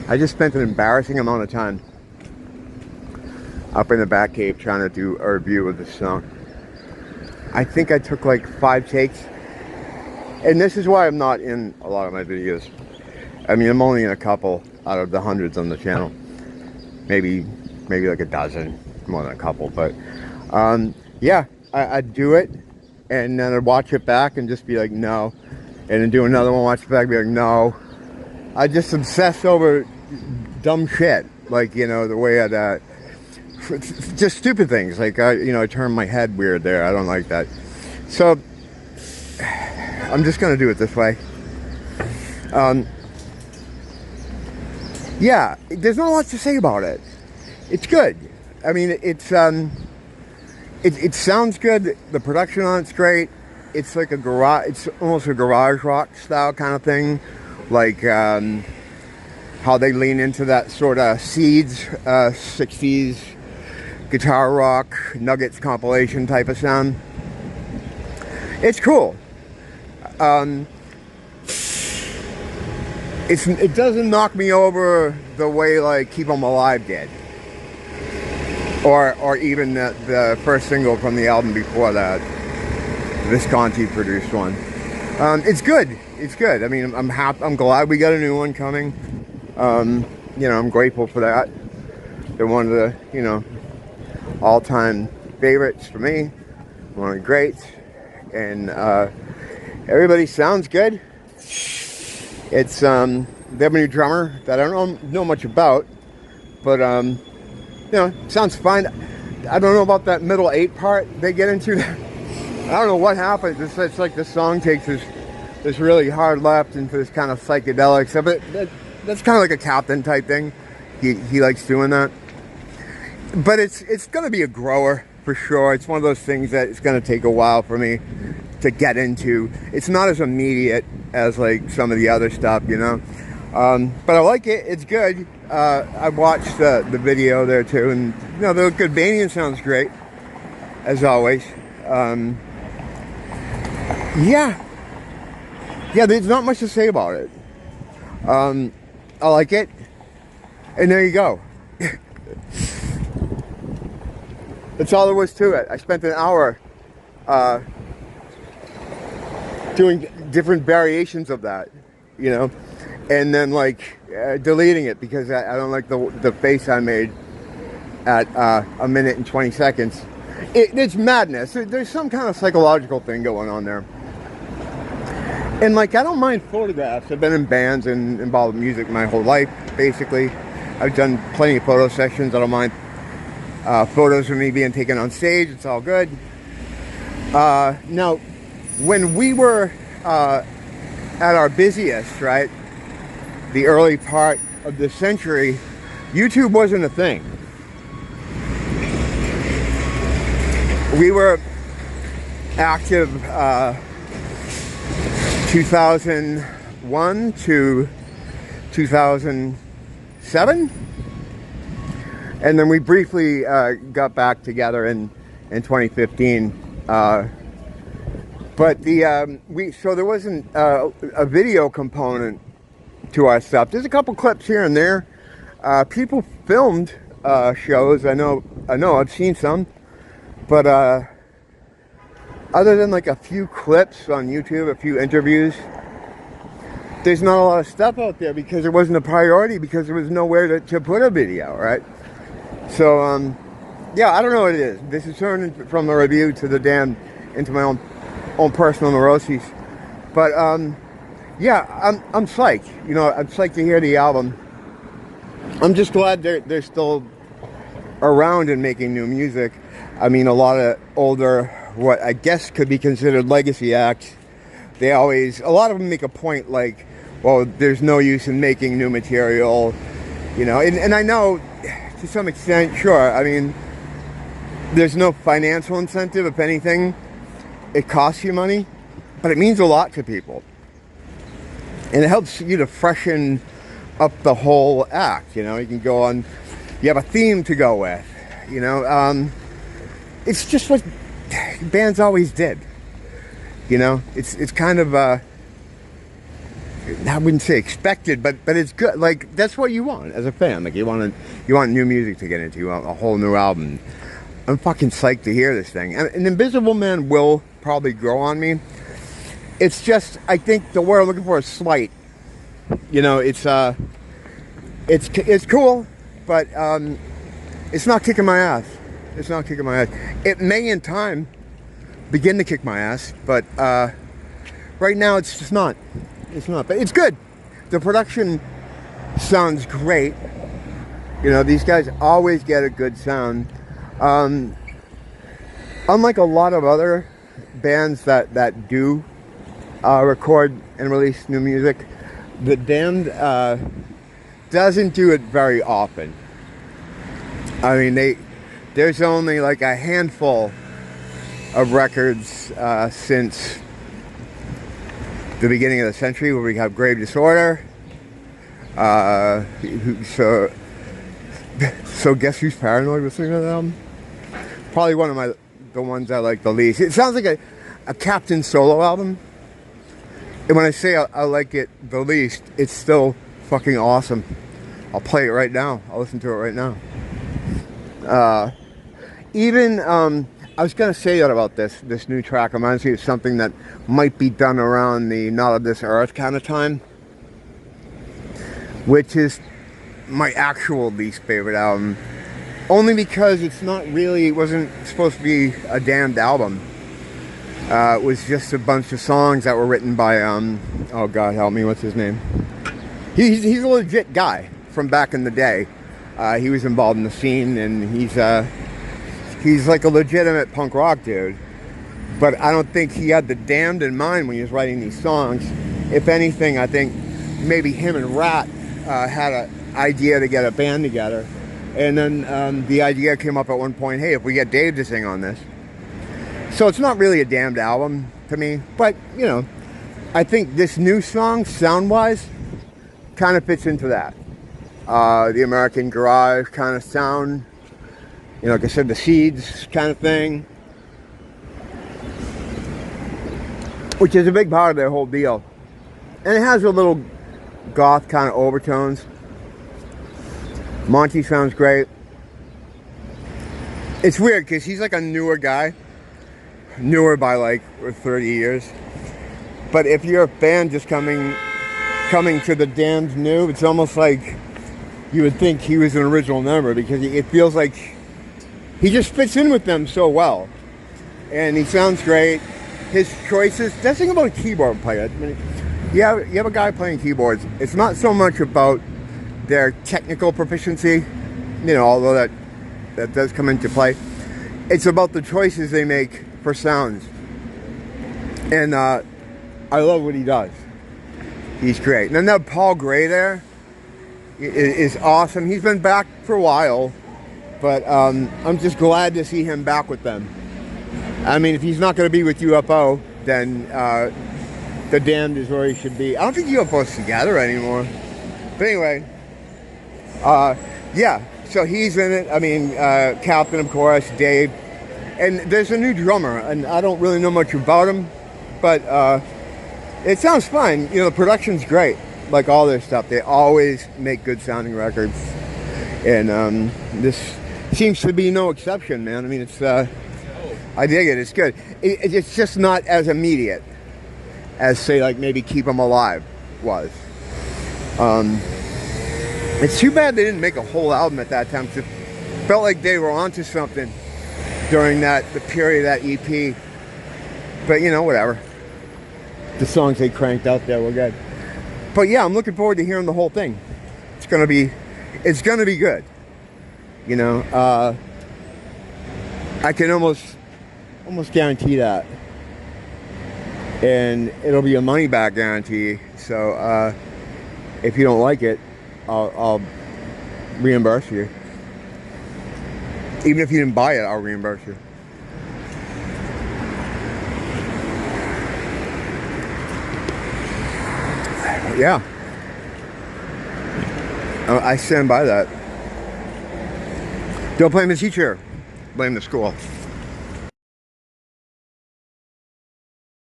I just spent an embarrassing amount of time up in the back cave trying to do a review of this song. I think I took like 5 takes. And this is why I'm not in a lot of my videos. I mean, I'm only in a couple out of the hundreds on the channel. Maybe like a dozen, more than a couple. But yeah, I'd do it and then I'd watch it back and just be like, no. And then do another one, watch it back, be like, no. I just obsess over dumb shit. Like, you know, the way I'd, just stupid things. Like, you know, I turn my head weird there. I don't like that. So, I'm just going to do it this way. Yeah, there's not a lot to say about it. It's good. I mean, it sounds good. The production on it's great. It's like a garage, it's almost a garage rock style kind of thing. Like, how they lean into that sort of Seeds, 60s guitar rock, Nuggets compilation type of sound. It's cool. It doesn't knock me over the way like Keep 'Em Alive did. Or even the first single from the album before that, Visconti produced one. It's good. It's good. I mean, I'm happy. I'm glad we got a new one coming. You know, I'm grateful for that. They're one of the, you know, all-time favorites for me. One of the greats. And everybody sounds good. It's they have a new drummer that I don't know much about, but you know, sounds fine. I don't know about that middle 8 part they get into. I don't know what happens. It's like the song takes this really hard left into this kind of psychedelic stuff. But that's kind of like a Captain type thing. He likes doing that. But it's going to be a grower for sure. It's one of those things that it's going to take a while for me to get into. It's not as immediate as like some of the other stuff, you know. But I like it. It's good. I watched the video there too, and you know, the Goodbanian sounds great as always. Yeah, there's not much to say about it. I like it, and there you go. That's all there was to it. I spent an hour doing different variations of that, you know, and then like deleting it because I don't like the face I made at 1 minute and 20 seconds. It's madness. There's some kind of psychological thing going on there. And like, I don't mind photographs. I've been in bands and involved in music my whole life, basically. I've done plenty of photo sessions. I don't mind photos of me being taken on stage. It's all good. Now, when we were at our busiest, right, the early part of the century, YouTube wasn't a thing. We were active 2001 to 2007, and then we briefly got back together in 2015. But so there wasn't a video component to our stuff. There's a couple clips here and there. People filmed shows. I know. I've seen some, but other than like a few clips on YouTube, a few interviews, there's not a lot of stuff out there because it wasn't a priority because there was nowhere to put a video, right? So yeah, I don't know what it is. This is turning from a review to the damn into my own personal neuroses. But yeah, I'm psyched. You know, I'm psyched to hear the album. I'm just glad they're still around and making new music. I mean, a lot of older, what I guess could be considered legacy acts, a lot of them make a point like, well, there's no use in making new material, you know, and I know to some extent, sure, I mean, there's no financial incentive. If anything, it costs you money, but it means a lot to people. And it helps you to freshen up the whole act, you know. You can go on, you have a theme to go with, you know. It's just what bands always did, you know. It's kind of I wouldn't say expected, but it's good. Like that's what you want as a fan. Like you want new music to get into. You want a whole new album. I'm fucking psyched to hear this thing. And Invisible Man will probably grow on me. It's just, I think the word I'm looking for is slight. You know, it's cool, but it's not kicking my ass. It's not kicking my ass. It may in time begin to kick my ass, but right now it's just not. It's not. But it's good. The production sounds great. You know, these guys always get a good sound. Unlike a lot of other bands that do record and release new music, The Damned doesn't do it very often. I mean, there's only like a handful of records since the beginning of the century where we have Grave Disorder. So Guess Who's Paranoid was singing that album? Probably one of the ones I like the least. It sounds like a Captain solo album. And when I say I like it the least, it's still fucking awesome. I'll play it right now. I'll listen to it right now. I was going to say that about this new track. Reminds me of something that might be done around the Not of This Earth kind of time, which is my actual least favorite album. Only because it wasn't supposed to be a Damned album. It was just a bunch of songs that were written by, oh God help me, what's his name? He's a legit guy from back in the day. He was involved in the scene, and he's like a legitimate punk rock dude. But I don't think he had the Damned in mind when he was writing these songs. If anything, I think maybe him and Rat had an idea to get a band together. And then the idea came up at one point, hey, if we get Dave to sing on this. So it's not really a Damned album to me. But, you know, I think this new song, sound-wise, kind of fits into that. The American Garage kind of sound. You know, like I said, the Seeds kind of thing. Which is a big part of their whole deal. And it has a little goth kind of overtones. Monty sounds great. It's weird because he's like a newer guy. Newer by like 30 years. But if you're a fan just coming to the Damned new, it's almost like you would think he was an original member, because it feels like he just fits in with them so well. And he sounds great. His choices, that's the thing about a keyboard player. I mean, you have a guy playing keyboards. It's not so much about their technical proficiency, you know, although that does come into play. It's about the choices they make for sounds. And I love what he does. He's great. And then that Paul Gray there is awesome. He's been back for a while, but I'm just glad to see him back with them. I mean, if he's not going to be with UFO, then the Damned is where he should be. I don't think UFO's together anymore. But anyway, yeah, so he's in it. I mean, Captain, of course, Dave. And there's a new drummer, and I don't really know much about him, but it sounds fine. You know, the production's great. Like all their stuff, they always make good sounding records. And this seems to be no exception, man. I mean, it's I dig it. It's good. It's just not as immediate as, say, like maybe Keep 'Em Alive was. It's too bad they didn't make a whole album at that time, because it felt like they were onto something during the period of that EP. But you know, whatever. The songs they cranked out there were good. But yeah, I'm looking forward to hearing the whole thing. It's gonna be good. You know, I can almost guarantee that. And it'll be a money back guarantee. So if you don't like it, I'll reimburse you. Even if you didn't buy it, I'll reimburse you. Yeah. I stand by that. Don't blame the teacher. Blame the school.